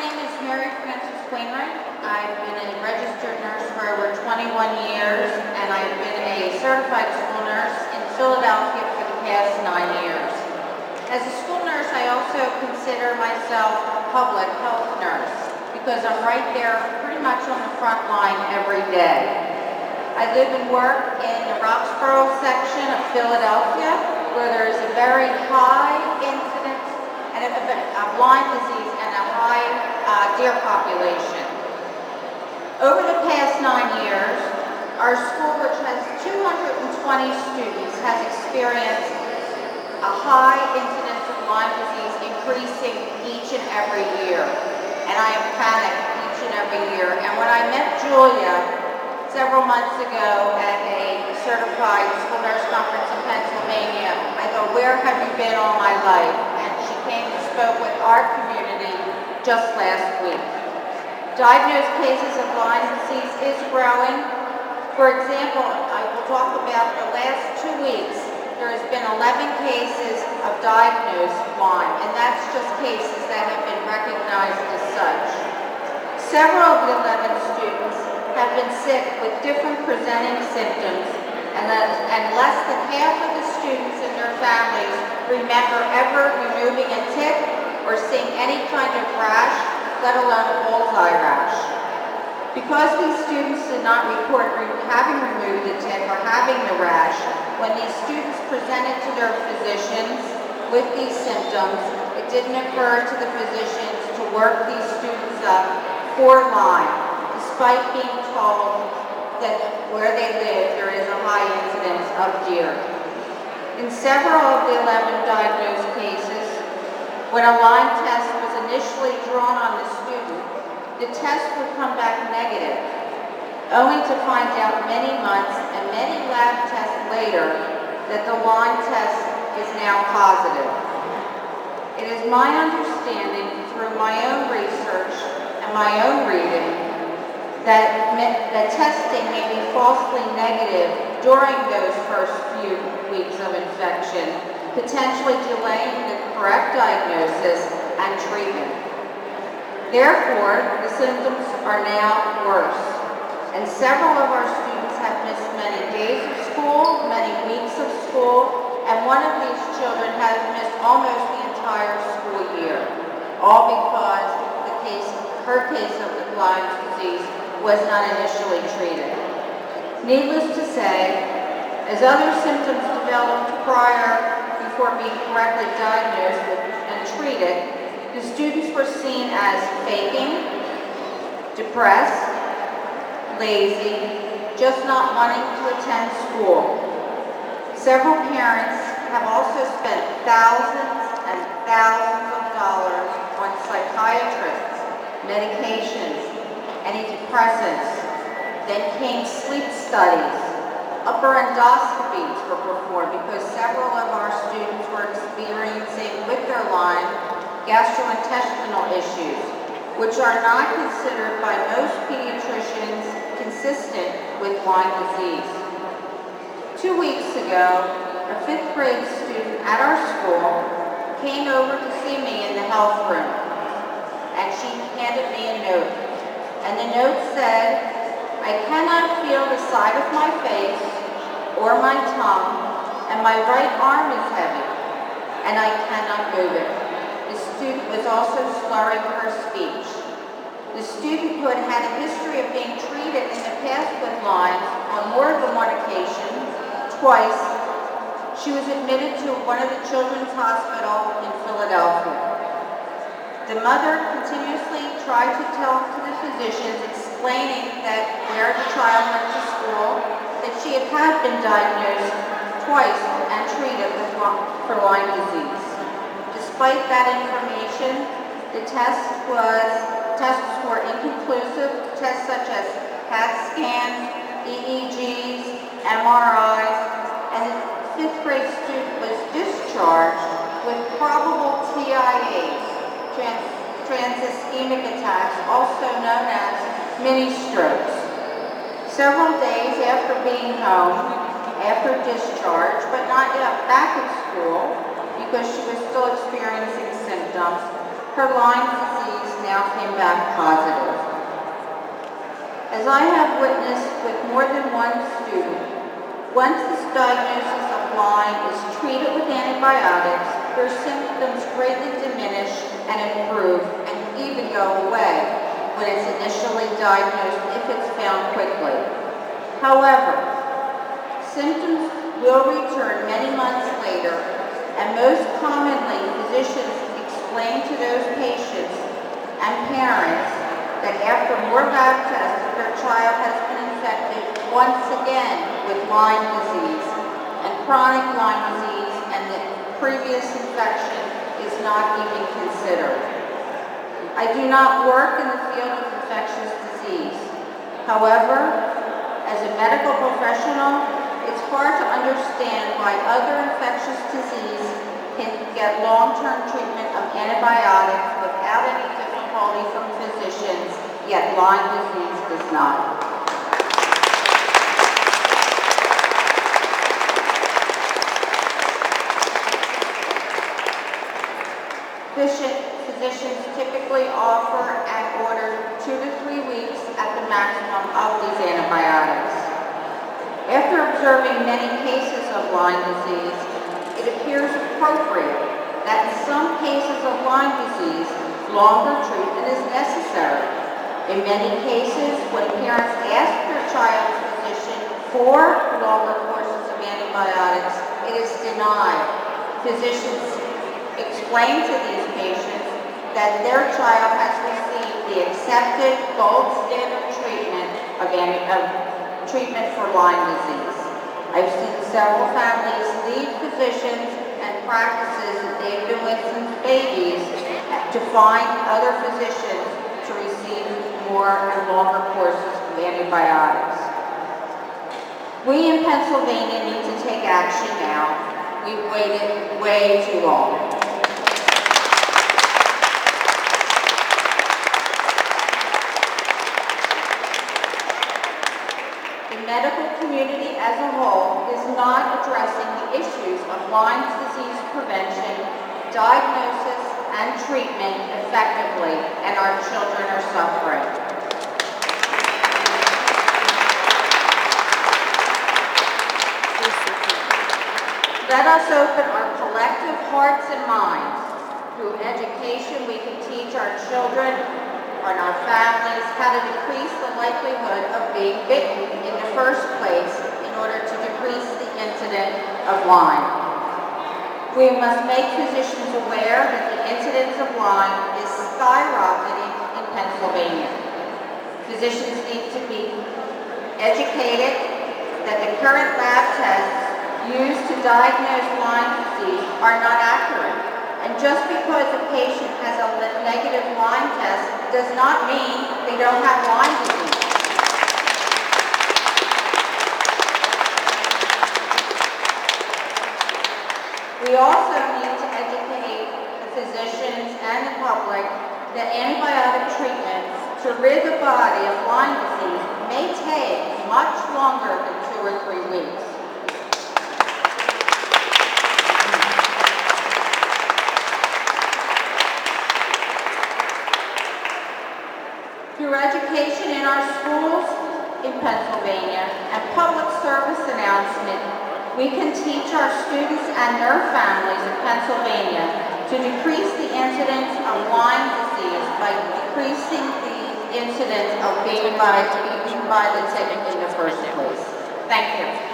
name is Mary Frances Wainwright. I've been a registered nurse for over 21 years, and I've been a certified school nurse in Philadelphia for the past 9 years. As a school nurse, I also consider myself a public health nurse because I'm right there pretty much on the front line every day. I live and work in the Roxborough section of Philadelphia, where there is a very high incidence of Lyme disease and a high deer population. Over the past 9 years, our school, which has 220 students, has experienced a high incidence of Lyme disease increasing each and every year. And I am panicked each and every year. And when I met Julia several months ago at a certified school nurse conference in Pennsylvania, I thought, where have you been all my life? And she came and spoke with our community just last week. Diagnosed cases of Lyme disease is growing. For example, I will talk about the last 2 weeks. There has been 11 cases of diagnosed Lyme, and that's just cases that have been recognized as such. Several of the 11 students have been sick with different presenting symptoms, and less than half of the students and their families remember ever removing a tick or seeing any kind of rash, let alone a bullseye rash. Because these students did not report having removed the tick or having the rash, when these students presented to their physicians with these symptoms, it didn't occur to the physicians to work these students up for Lyme, despite being told that where they live there is a high incidence of deer. In several of the 11 diagnosed cases, when a Lyme test was initially drawn on the student, the test would come back negative, only to find out many months and many lab tests later that the Lyme test is now positive. It is my understanding through my own research and my own reading that testing may be falsely negative during those first few weeks of infection, potentially delaying the correct diagnosis and treatment. Therefore, the symptoms are now worse, and several of our students have missed many days of school, many weeks of school, and one of these children has missed almost the entire school year, all because her case of the Lyme disease was not initially treated. Needless to say, as other symptoms developed before being correctly diagnosed and treated, the students were seen as faking, depressed, lazy, just not wanting to attend school. Several parents have also spent thousands and thousands of dollars on psychiatrists, medications, antidepressants. Then came sleep studies. Upper endoscopies were performed because several of our students were experiencing with their Lyme gastrointestinal issues, which are not considered by most pediatricians consistent with Lyme disease. 2 weeks ago, a 5th grade student at our school came over to see me in the health room, and she handed me a note. And the note said, "I cannot feel the side of my face or my tongue, and my right arm is heavy, and I cannot move it." The student was also slurring her speech. The student, who had had a history of being treated in the past with Lyme on more than one occasion, twice, she was admitted to one of the children's hospitals in Philadelphia. The mother continuously tried to talk to the physicians, explaining that where the child went to school, that she had been diagnosed twice and treated for Lyme disease. Despite that information, the tests were inconclusive. Tests such as CAT scans, EEGs, MRIs, and the 5th grade student was discharged with probable TIAs, transischemic attacks, also known as mini strokes. Several days after being home, after discharge, but not yet back at school because she was still experiencing symptoms, her Lyme disease now came back positive. As I have witnessed with more than one student, once this diagnosis of Lyme is treated with antibiotics, their symptoms greatly diminish and improve and even go away when it's initially diagnosed if it's found quickly. However, symptoms will return many months later, and most commonly physicians explain to those patients and parents that after more lab tests, their child has been infected once again with Lyme disease and chronic Lyme disease, and the previous infection is not even considered. I do not work in the field of infectious disease. However, as a medical professional, it's hard to understand why other infectious disease can get long-term treatment of antibiotics without any difficulty from physicians, yet Lyme disease does not. Physicians typically offer and order 2 to 3 weeks at the maximum of these antibiotics. After observing many cases of Lyme disease, it appears appropriate that in some cases of Lyme disease, longer treatment is necessary. In many cases, when parents ask their child's physician for longer courses of antibiotics, it is denied. Physicians explain to these patients that their child has received the accepted gold standard treatment treatment for Lyme disease. I've seen several families leave physicians and practices that they've been with since babies to find other physicians to receive more and longer courses of antibiotics. We in Pennsylvania need to take action now. We've waited way too long. The medical community as a whole is not addressing the issues of Lyme disease prevention, diagnosis, and treatment effectively, and our children are suffering. Let us open our collective hearts and minds. Through education, we can teach our children and our families how to decrease the likelihood of being bitten in the first place in order to decrease the incidence of Lyme. We must make physicians aware that the incidence of Lyme is skyrocketing in Pennsylvania. Physicians need to be educated that the current lab tests used to diagnose Lyme disease are not accurate. And just because a patient has a negative Lyme test does not mean they don't have Lyme disease. We also need to educate the physicians and the public that antibiotic treatment to rid the body of Lyme disease may take much longer than 2 or 3 weeks. Through education in our schools in Pennsylvania and public service announcement, we can teach our students and their families in Pennsylvania to decrease the incidence of Lyme disease by decreasing the incidence of being by the tick in the first place. Thank you.